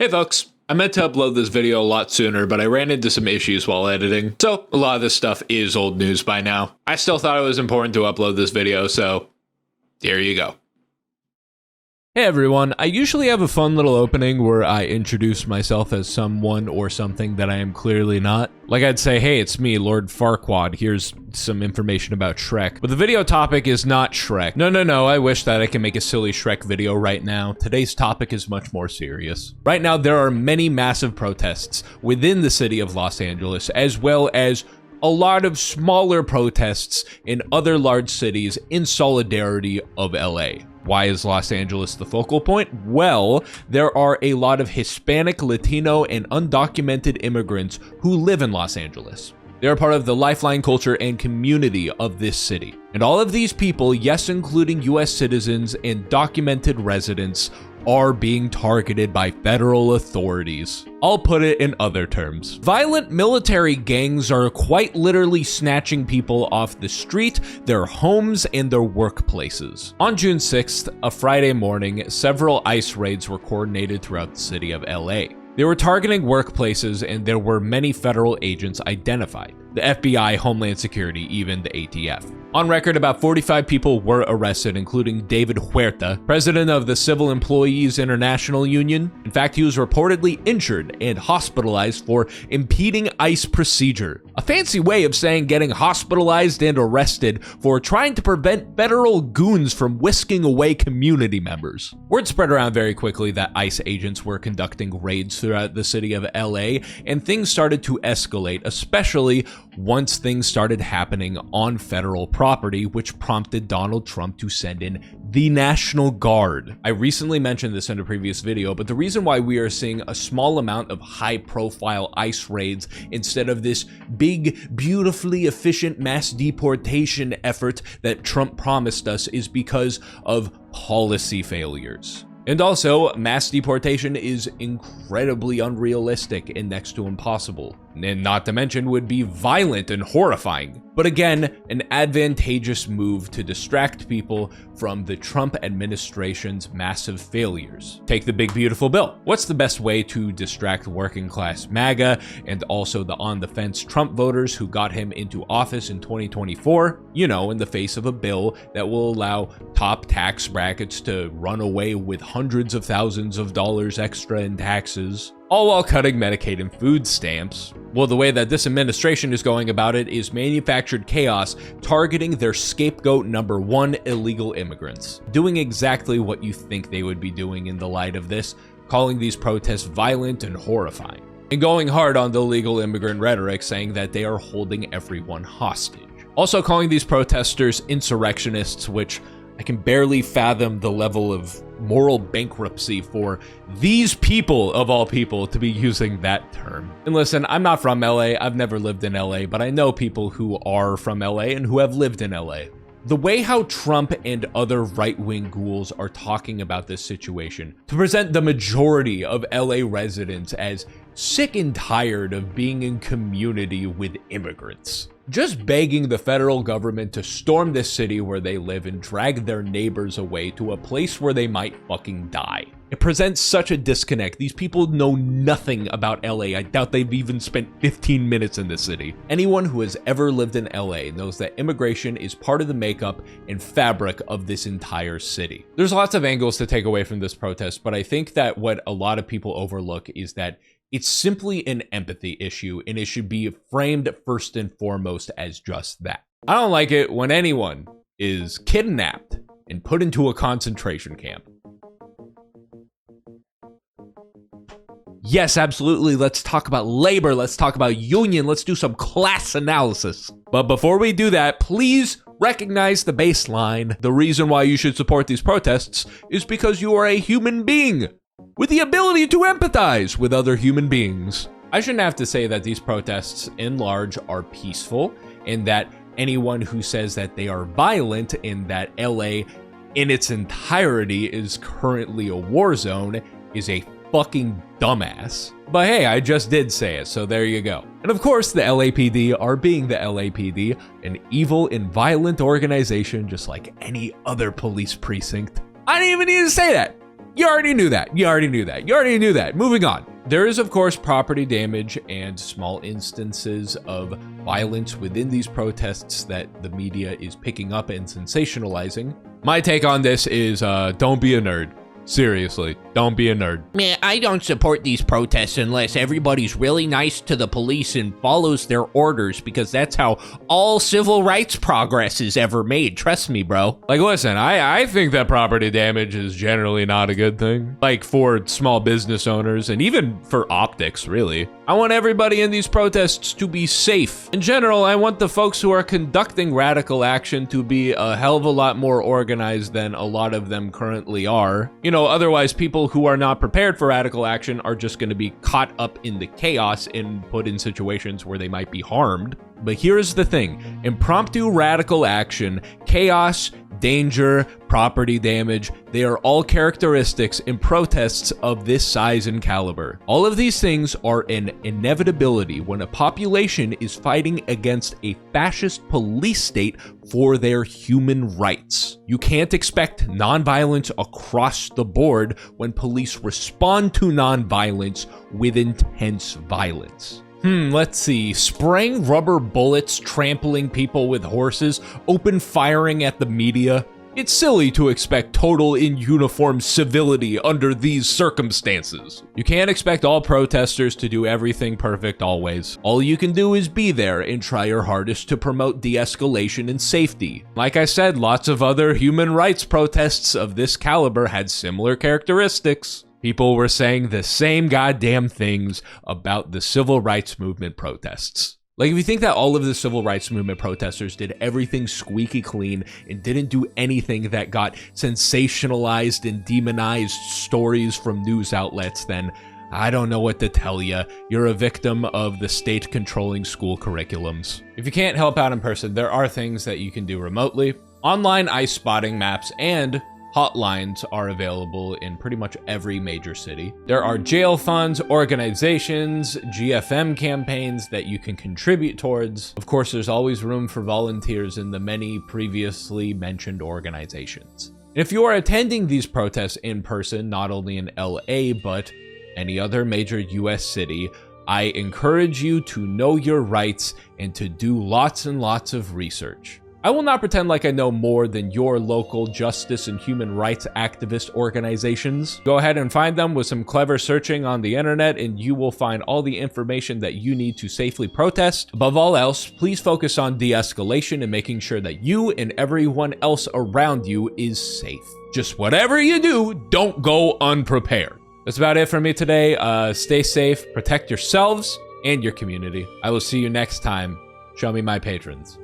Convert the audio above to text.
Hey folks, I meant to upload this video a lot sooner, but I ran into some issues while editing, so a lot of this stuff is old news by now. I still thought it was important to upload this video, so here you go. Hey everyone, I usually have a fun little opening where I introduce myself as someone or something that I am clearly not. Like I'd say, hey, it's me, Lord Farquaad, here's some information about Shrek. But the video topic is not Shrek. No, I wish that I could make a silly Shrek video right now. Today's topic is much more serious. Right now, there are many massive protests within the city of Los Angeles, as well as a lot of smaller protests in other large cities in solidarity of LA. Why is Los Angeles the focal point? Well, there are a lot of Hispanic, Latino, and undocumented immigrants who live in Los Angeles. They are part of the lifeline culture and community of this city. And all of these people, yes, including US citizens and documented residents, are being targeted by federal authorities. I'll put it in other terms. Violent military gangs are quite literally snatching people off the street, their homes, and their workplaces. On June 6th, a Friday morning, several ICE raids were coordinated throughout the city of LA. They were targeting workplaces, and there were many federal agents identified. The FBI, Homeland Security, even the ATF. On record, about 45 people were arrested, including David Huerta, president of the Civil Employees International Union. In fact, he was reportedly injured and hospitalized for impeding ICE procedure. A fancy way of saying getting hospitalized and arrested for trying to prevent federal goons from whisking away community members. Word spread around very quickly that ICE agents were conducting raids throughout the city of LA, and things started to escalate, especially once things started happening on federal property, which prompted Donald Trump to send in the National Guard. I recently mentioned this in a previous video, but the reason why we are seeing a small amount of high-profile ICE raids instead of this big, beautifully efficient mass deportation effort that Trump promised us is because of policy failures. And also, mass deportation is incredibly unrealistic and next to impossible. And not to mention would be violent and horrifying. But again, an advantageous move to distract people from the Trump administration's massive failures. Take the big beautiful bill. What's the best way to distract working class MAGA and also the on-the-fence Trump voters who got him into office in 2024? You know, in the face of a bill that will allow top tax brackets to run away with hundreds of thousands of dollars extra in taxes, all while cutting Medicaid and food stamps. Well, the way that this administration is going about it is manufactured chaos, targeting their scapegoat number one, illegal immigrants. Doing exactly what you think they would be doing in the light of this, calling these protests violent and horrifying. And going hard on the illegal immigrant rhetoric, saying that they are holding everyone hostage. Also calling these protesters insurrectionists, which I can barely fathom the level of moral bankruptcy for these people, of all people, to be using that term. And listen, I'm not from LA, I've never lived in LA, but I know people who are from LA and who have lived in LA. The way how Trump and other right-wing ghouls are talking about this situation to present the majority of LA residents as sick and tired of being in community with immigrants. Just begging the federal government to storm this city where they live and drag their neighbors away to a place where they might fucking die. It presents such a disconnect. These people know nothing about LA. I doubt they've even spent 15 minutes in this city. Anyone who has ever lived in LA knows that immigration is part of the makeup and fabric of this entire city. There's lots of angles to take away from this protest, but I think that what a lot of people overlook is that it's simply an empathy issue, and it should be framed first and foremost as just that. I don't like it when anyone is kidnapped and put into a concentration camp. Yes, absolutely. Let's talk about labor. Let's talk about union. Let's do some class analysis. But before we do that, please recognize the baseline. The reason why you should support these protests is because you are a human being with the ability to empathize with other human beings. I shouldn't have to say that these protests in large are peaceful, and that anyone who says that they are violent and that LA in its entirety is currently a war zone is a fucking dumbass. But hey, I just did say it, so there you go. And of course, the LAPD are being the LAPD, an evil and violent organization just like any other police precinct. I didn't even need to say that. You already knew that. You already knew that. You already knew that. Moving on. There is, of course, property damage and small instances of violence within these protests that the media is picking up and sensationalizing. My take on this is don't be a nerd. Seriously, don't be a nerd. Man, I don't support these protests unless everybody's really nice to the police and follows their orders, because that's how all civil rights progress is ever made. Trust me, bro. Like, listen, I think that property damage is generally not a good thing. Like, for small business owners and even for optics, really. I want everybody in these protests to be safe. In general, I want the folks who are conducting radical action to be a hell of a lot more organized than a lot of them currently are. You know, otherwise people who are not prepared for radical action are just going to be caught up in the chaos and put in situations where they might be harmed. But here's the thing, impromptu radical action, chaos, danger, property damage, they are all characteristics in protests of this size and caliber. All of these things are an inevitability when a population is fighting against a fascist police state for their human rights. You can't expect nonviolence across the board when police respond to nonviolence with intense violence. Let's see. Spraying rubber bullets, trampling people with horses, open firing at the media. It's silly to expect total in-uniform civility under these circumstances. You can't expect all protesters to do everything perfect always. All you can do is be there and try your hardest to promote de-escalation and safety. Like I said, lots of other human rights protests of this caliber had similar characteristics. People were saying the same goddamn things about the civil rights movement protests. Like, if you think that all of the civil rights movement protesters did everything squeaky clean and didn't do anything that got sensationalized and demonized stories from news outlets, then I don't know what to tell you. You're a victim of the state controlling school curriculums. If you can't help out in person, there are things that you can do remotely. Online ice spotting maps and hotlines are available in pretty much every major city. There are jail funds, organizations, GFM campaigns that you can contribute towards. Of course, there's always room for volunteers in the many previously mentioned organizations. And if you are attending these protests in person, not only in LA, but any other major US city, I encourage you to know your rights and to do lots and lots of research. I will not pretend like I know more than your local justice and human rights activist organizations. Go ahead and find them with some clever searching on the internet and you will find all the information that you need to safely protest. Above all else, please focus on de-escalation and making sure that you and everyone else around you is safe. Just whatever you do, don't go unprepared. That's about it for me today. Stay safe, protect yourselves and your community. I will see you next time. Show me my patrons.